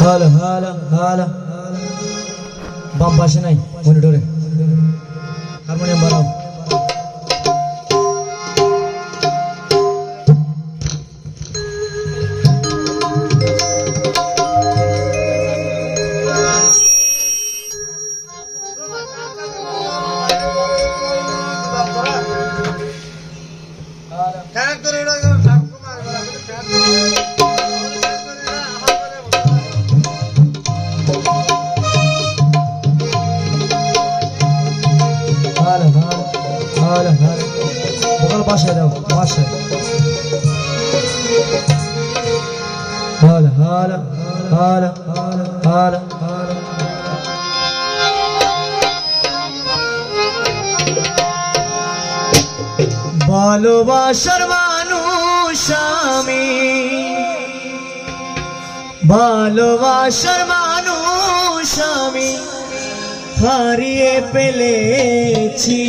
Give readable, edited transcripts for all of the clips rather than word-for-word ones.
Hala hala hala bam পাশে নাই মনিটরে harmonium বাড়াও hala hala বগল পাশে দাও পাশে hala hala hala hala hala ভালোবাসার মানুষ আমি ভালোবাসার মানুষ আমি হারিয়ে ফেলেছি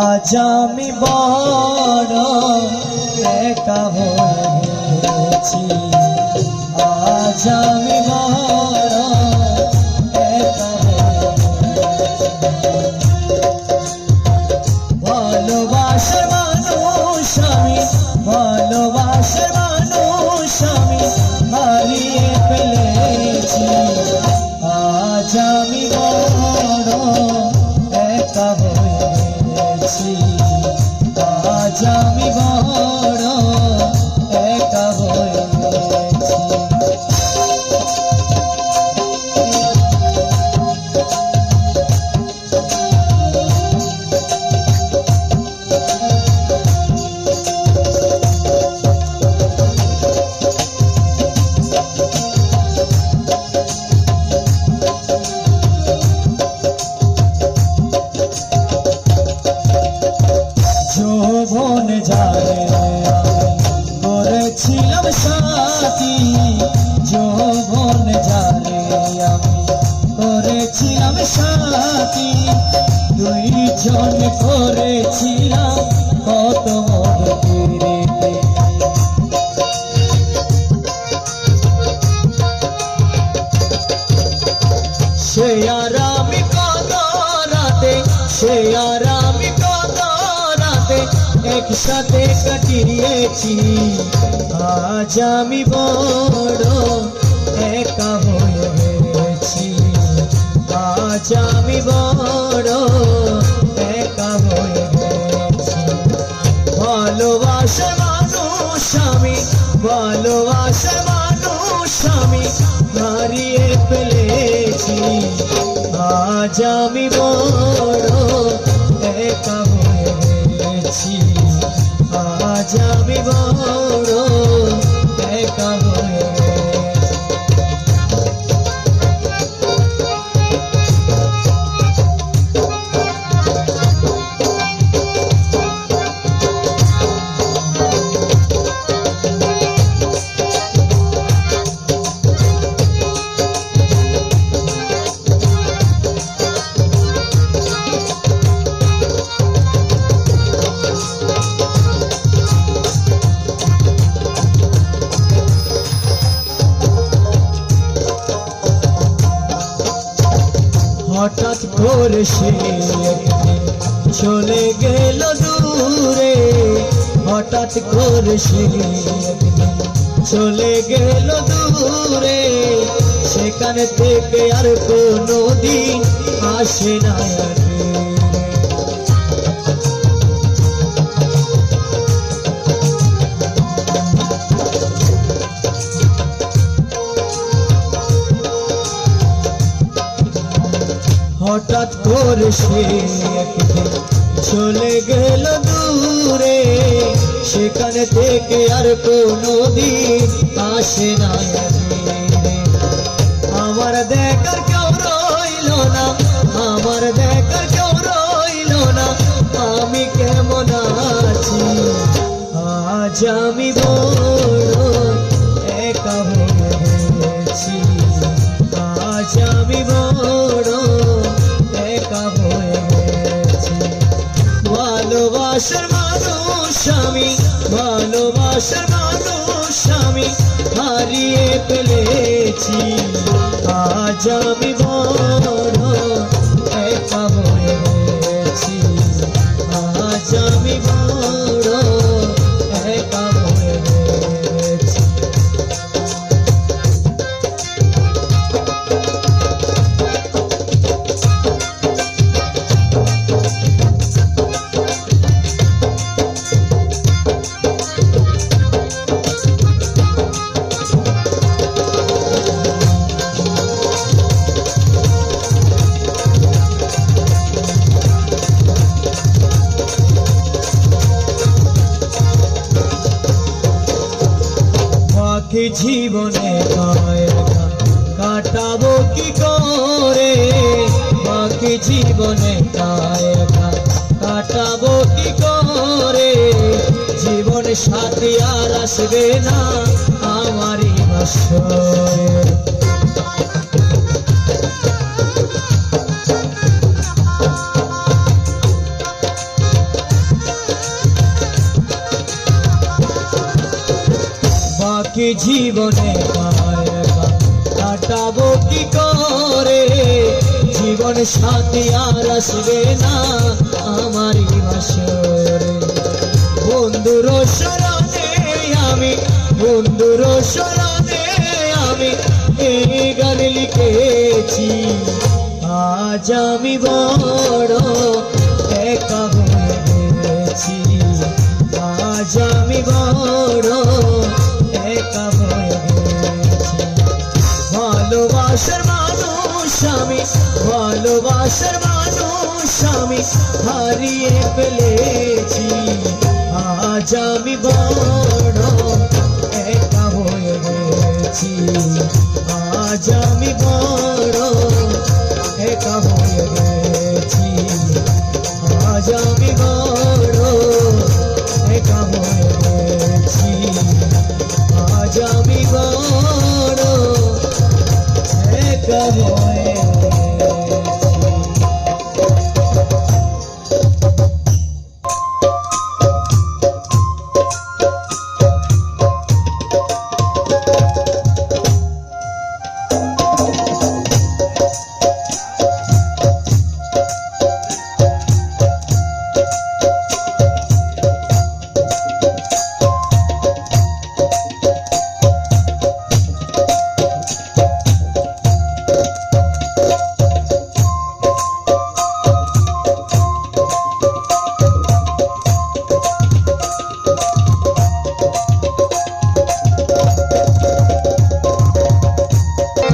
আজ আমি বড় একা হয়েছি আজ আমি বড় একা ভালোবাসার মানুষ আমি ভালোবাসার মানুষ আমি হারিয়ে ফেলেছি আজ আমি বড় একা হয়েছি আজ আমি বড় একা হয়েছি যৌবন জানে করেছিলাম সাথী যৌবন জানে আমি করেছিলাম সাথী দুইজন করেছিলাম কত মধুরে সে আর আমি কত রাতে সে আর আমি কত রাতে একসাথে কাটিয়েছি আজ আমি বড় একা হয়েছি আজ আমি বড় একা হয়েছি ভালোবাসার মানুষ আমি ভালোবাসার মানুষ আমি হারিয়ে ফেলেছি আজ আমি বড় একা হয়েছি আজ আমি বড় একা হয়েছি হঠাৎ করে সে একদিন চলে গেল দূরে, হঠাৎ করে সে একদিন চলে গেল দূরে, সেখান থেকে আর কোনো দিন আসে না আর। হঠাৎ করে সে একদিন চলে গেল দূরে, সেখান থেকে আর কোনো দিন আসে না। আমার দেখার কেউ রইল না, আমার দেখার কেউ রইল না, আমি কেমন আছি আজ আমি বড় একা হয়ে গেছি, আজ আমি বড় একা হয়ে গেছি। ভালোবাসার মানুষ আমি, ভালোবাসার মানুষ আমি হারিয়ে ফেলেছি, আজ আমি বড় একা হয়ে গেছি, আজ আমি বড় একা হয়ে গেছি। বাকি জীবনে একা কাটাবো কি করে, বাকি জীবনে একা কাটাবো কি করে, জীবন সাথী আর আসবে না আমারই বাসরে। বাকি জীবনে একা কাটাবো কি করে, জীবন সাথী আর আসবে না আমারই বাসরে। বন্ধুর শরণে আমি, বন্ধুর শরণে আমি এই গান লিখেছি, আজ আমি বড় একা হয়ে গেছি, আজ আমি বড় একা হয়ে গেছি। ভালোবাসার মানুষ আমি, ভালোবাসার মানুষ আমি হারিয়ে ফেলেছি, আজ আমি বড় একা হয়ে গেছি, আজ আমি বড় একা হয়ে গেছি, আজ আমি বড় একা হয়ে গেছি, আজ আমি বড় একা হয়ে গেছি।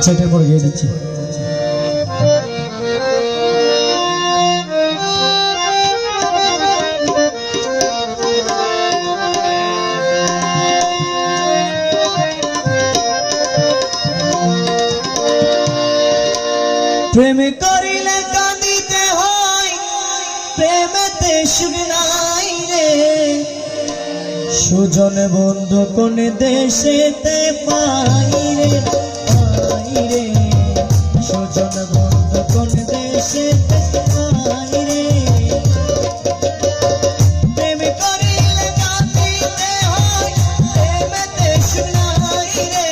সেটার পর গিয়ে দিচ্ছি। প্রেম করিলে কাঁদিতে হয়, প্রেমেতে সুখ নাই রে, সুজন বন্ধু কোন দেশেতে পাই রে, পাই রে, সুজন বন্ধু কোন দেশেতে পাই রে। প্রেম করিলে কাঁদিতে হয়, প্রেমেতে সুখ নাই রে,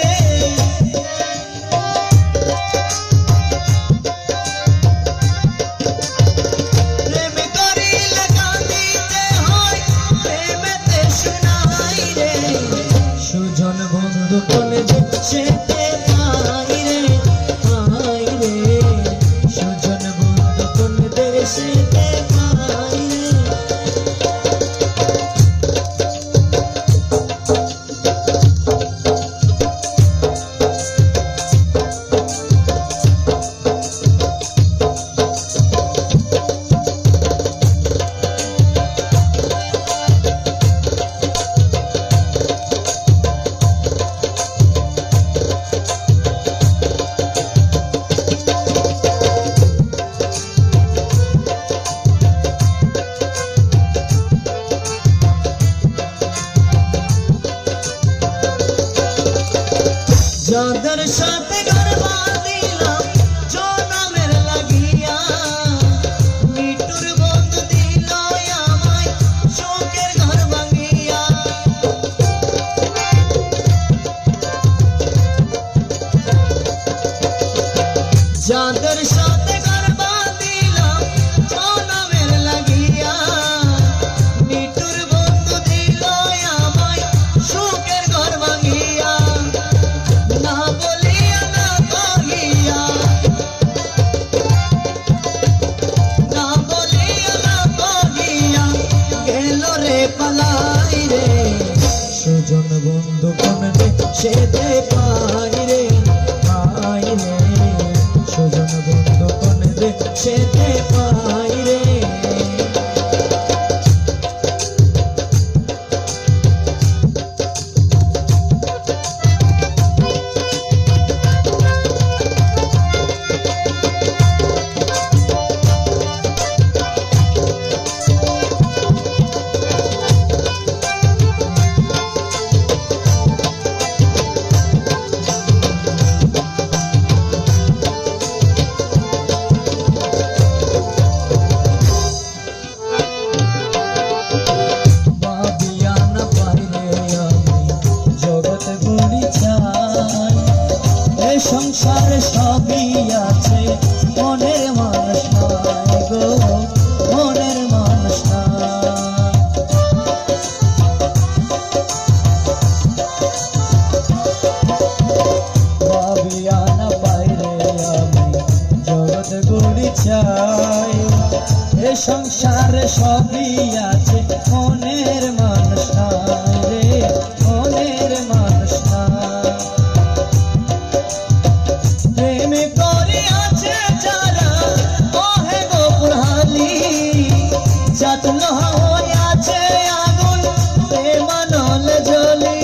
যাদের সাথে ঘর বাঁধিলাম জনমের লাগিয়া, মিটুর বন্ধু দিল আমায় শোকের ঘর ভাঙিয়া। যাদের সাথে ঘর বাঁধিলাম জনমের লাগিয়া, মিটুর বন্ধু দিল আমায় শোকের ঘর ভাঙিয়া। না বলিয়া না কহিয়া, না বলিয়া না কহিয়া গেল রে পালাই রে। সুজন বন্ধু কোন দেশেতে পাই রে, পাই রে। সুজন বন্ধু কোন দেশেতে পাই রে। সংসারে সবই আছে, মনের মানুষ নাই গো, মনের মানুষ নাই। ভাবিয়া না বাইরে আমি জগৎ গড়ি চাই, এ সংসারে সবই আছে, মনের মানুষ নাই রে, মনের মানুষ নাই। প্রেমে করিয়াছে যারা ওহে গোপুরহালি, যাতল হইয়াছে আগুন প্রেমানল জ্বলি।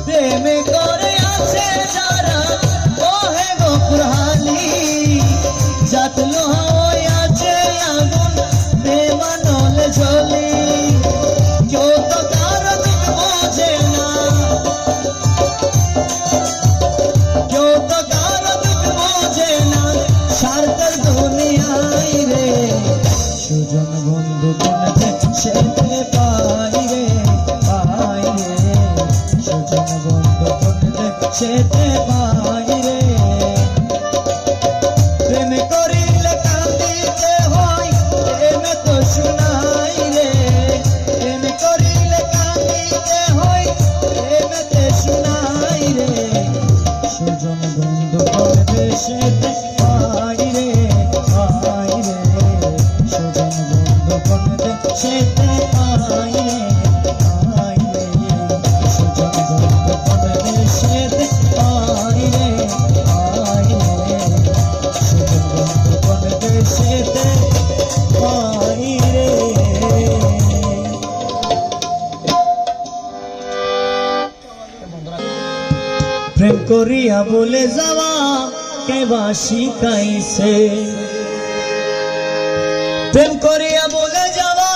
প্রেমে করিয়াছে যারা ওহে গোপুরহালি, যাতল হইয়াছে আগুন প্রেমানল জ্বলি। কেউ তো কারো দুঃখ বোঝে না, কেউ তো কারো দুঃখ বোঝে না, স্বার্থের দুনিয়ায় রে। সুজন বন্ধু কোন দেশেতে পাই রে, পাই রে। সুজন বন্ধু কোন দেশেতে পাই রে। প্রেম করিলে কাঁদিতে হয়, প্রেমে তো শুনাই রে। প্রেম করিলে কাঁদিতে হয়, প্রেমেতে শুনাই রে। সুজন বন্ধু কোন দেশেতে পাই রে, পাই রে। সুজন বন্ধু কোন দেশেতে পাই রে, পাই রে। সুজন বন্ধু কোন দেশেতে পাই রে, পাই রে। সুজন বন্ধু কোন দেশেতে পাই রে। প্রেম করিয়া বলে যাওয়া কেবা শিখাইছে, প্রেম করিয়া বলে যাওয়া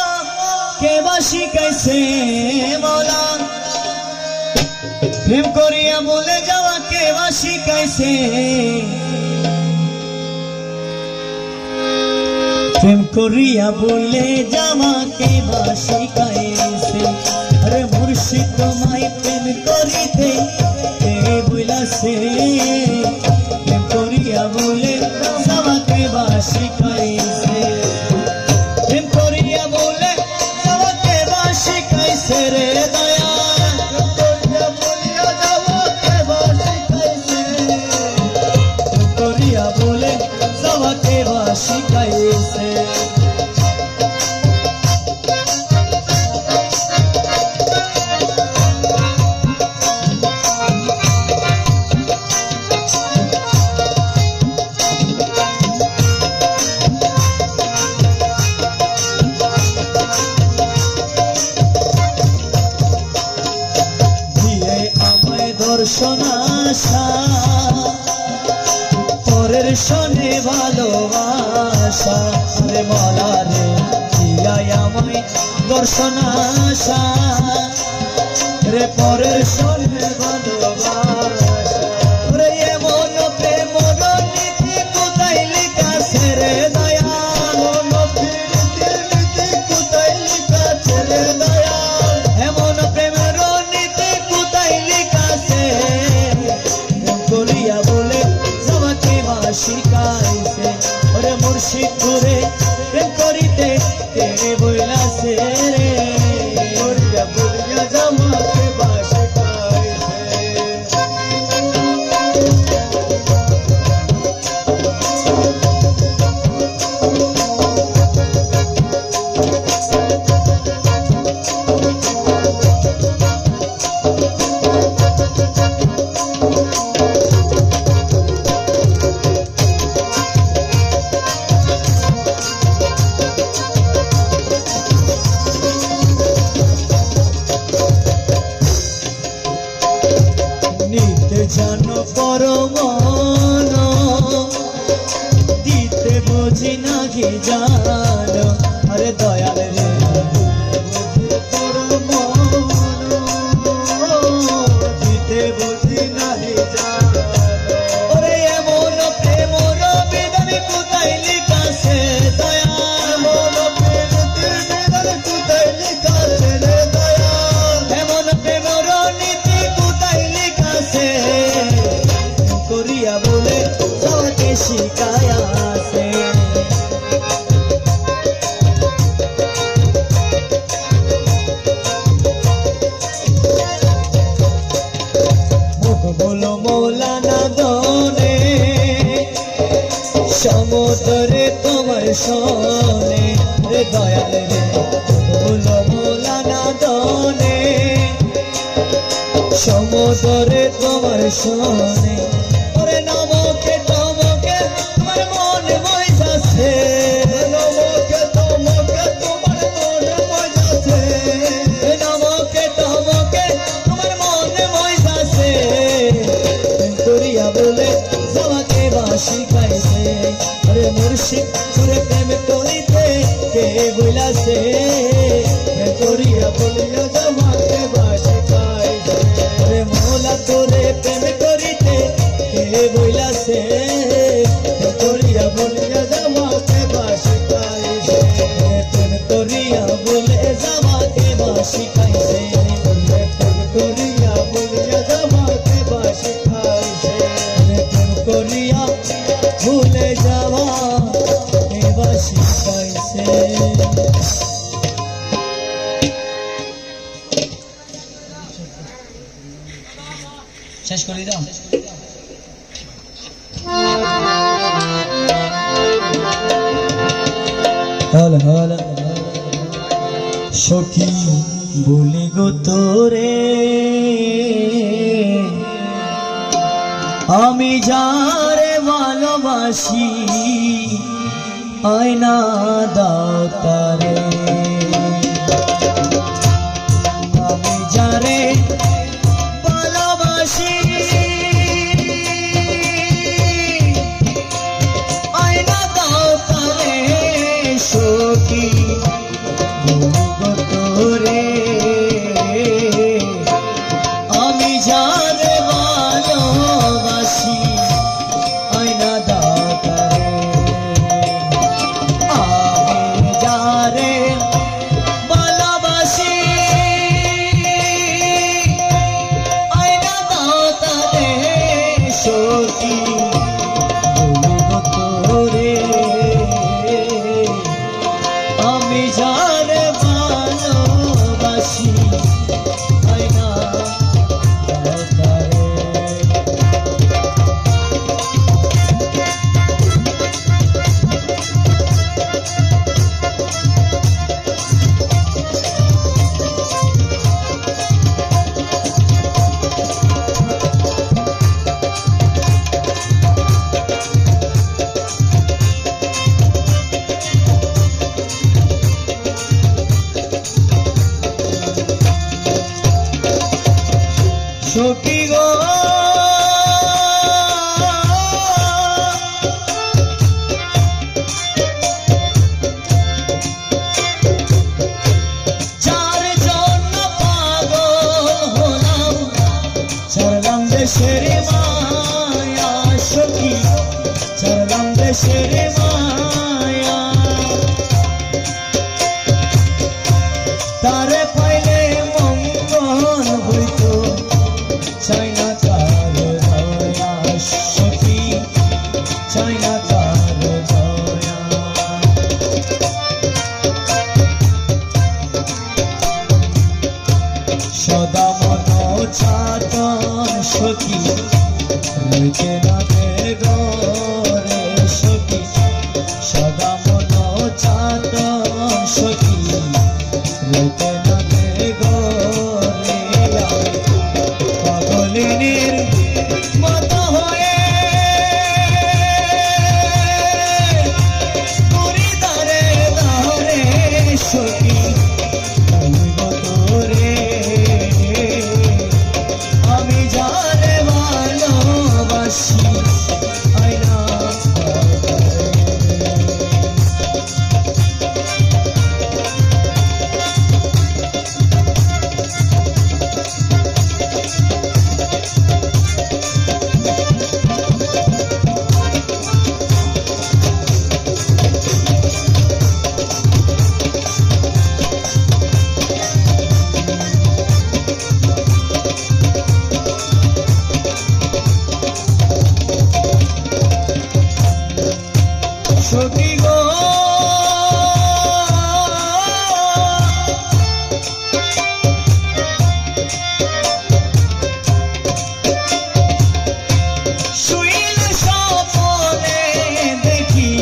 কেবা শিখাইছে মৌলা। প্রেম করিয়া বলে যাওয়া কেবা শিখাইছে, প্রেম করিয়া বলে যাওয়া কেবা শিখাইছে। আরে মুর্শিদ তোমায় প্রেম করিতে কে বুলাছে, প্রেম করিয়া বলে যাওয়া কেবা শিখাইছে। প্রেম করিয়া বলে যাওয়া কেবা শিখাইছে রে দয়া, করিয়া বলে যাওয়া কেবা শিখাইছে। দর্শন আশা পরের শোনে ভালোবাসা রে মালা রে দিয়াই আমায় দর্শন আশা রে পরের সনে ভালোবাসা রে এমন প্রেম নীতি কোথায় লিখাছে রে দয়া নীতি কোথায় লিখাছে রে দয়া এমন প্রেমের নীতি কোথায় লিখাছে করিয়া বলে যাওয়াকে শিখাইছে ওরে মুর্শিদ করে প্রেম করিতে কে বইলাছে রে করিয়া বলিয়া জামাকে শিখাইছে জানো পরমন দিতে বুঝি নাকি জানো আরে দয়াল রে দিতে বুঝি নাহি জানো ওরে এমন প্রেম বিধান কোথায় লিখাছে দয়া এমন প্রেম বিধান কোথায় লিখাছে রে দয়া এমন প্রেম নীতি কোথায় লিখাছে করিয়া বলে যাওয়াকে শিখায়া আছে মুখ বলো মৌলানা দনে সমুদ্রে তোমার শোনে রে দয়াল রে বলো মৌলানা দনে সমুদ্রে তোমার শোনে ওরে নমকে তমকে তোমার মনে মজাছে নমকে তমকে তোমার মনে মজাছে নমকে তমকে তোমার মনে মজাছে করিয়া বলে যাওয়াকে শিখাইছে আরে মুর্শিদ করে প্রেম করিতে কে বইলাছে করিয়া বলিয়া জামাকে শিখাইছে আরে মোলা তোরে প্রেম করিতে কে বইলাছে করিয়া বলিয়া জামাকে শিখাইছে প্রেম করিয়া বলে জামাকে শিখাইছে প্রেম করিয়া বলিয়া জামাকে শিখাইছে প্রেম করিয়া ভুলে যাওয়া এবার শিখাইছে শেষ করে দাও হল হল সখী বলি গো তোরে আমি যারে ভালোবাসি আয়না দাও তারে আমি যারে ভালোবাসি আয়না দাও তারে সখী তোরে আমি যারে ভালোবাসি আয়না দাও তারে আমি যারে ভালোবাসি আয়না দাও তারে সখী তোরে আমি যারে ভালোবাসি আয়না দাও তারে সখী গো দেশের মায়া সখী ছাড়লাম দেশের মায়া তারে পাইলে মঙ্গল হইতো চাই না তার দয়া সখী চাই না তার দয়া সদা মন চাতন সখী রইতে না ঘরে সখী সদা মন চাতন সখী রইতে না ঘরে পাগলিনীর মতো হয়ে পুরি দারে দারে সখী আমি যারে ভালোবাসি আইনা সখী গো শুইলে স্বপ্নে দেখি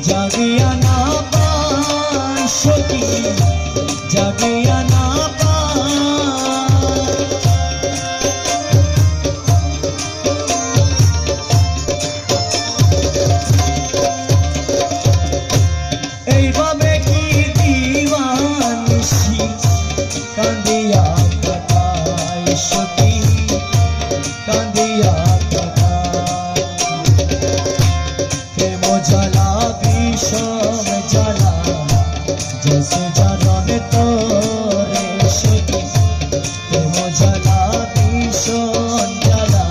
জাগিয়া না পাই সখী জাগিয়া না পাই এইভাবে কি দিওয়ানিসি কান্দিয়া কাটাই সখী কান্দিয়া কাটাই প্রেম জ্বালা বিষম জ্বালা জৈসে জানন তোরে সখী প্রেম জ্বালা বিষম জ্বালা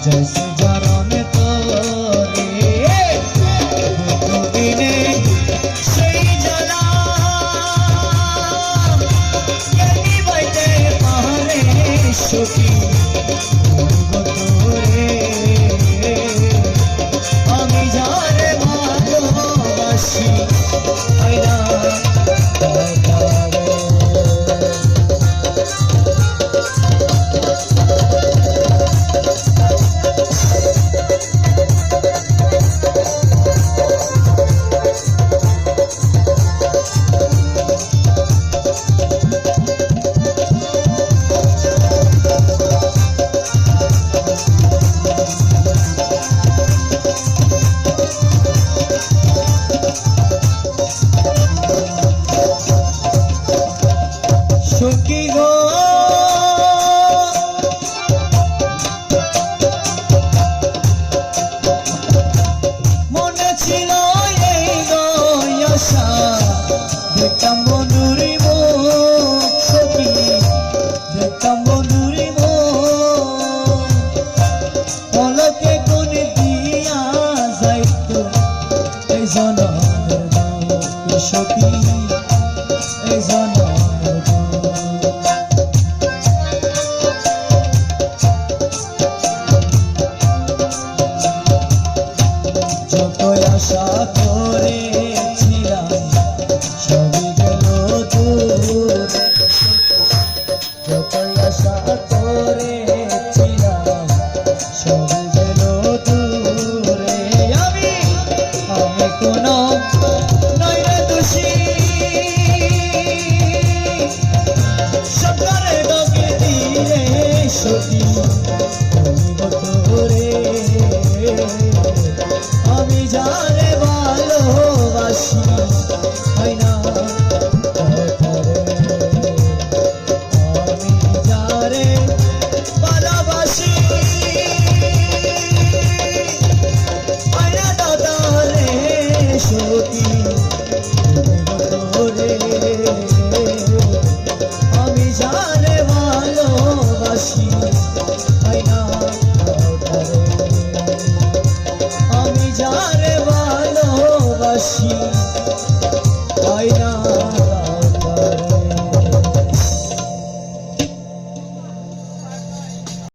জৈসে জানন তোরে দিনে সেই জ্বালা কেনি বাইতে পারে সখী তোরে আমি যারে ভালোবাসি আইনা সখী গো মনে ছিল এই আশা দেখতাম বন্ধুর মুখ সখী দেখতাম বন্ধুর মুখ পলকে কোন দিয়া যাইতো এই জনমের মুখ সখী এই জনমের যতই আশা করেছিলাম সবই গেল দূরে যতই আশা করেছিলাম সবই গেল দূরে আমি কোনো নই রে দোষী সকালে ডকে দিলে সখী তোরে আমি যারে ভালোবাসি হয় না আমি যারে ভালোবাসি হয় না দাদা রে সখী তোরে আমি যারে ভালোবাসি হয় ভালোবাসি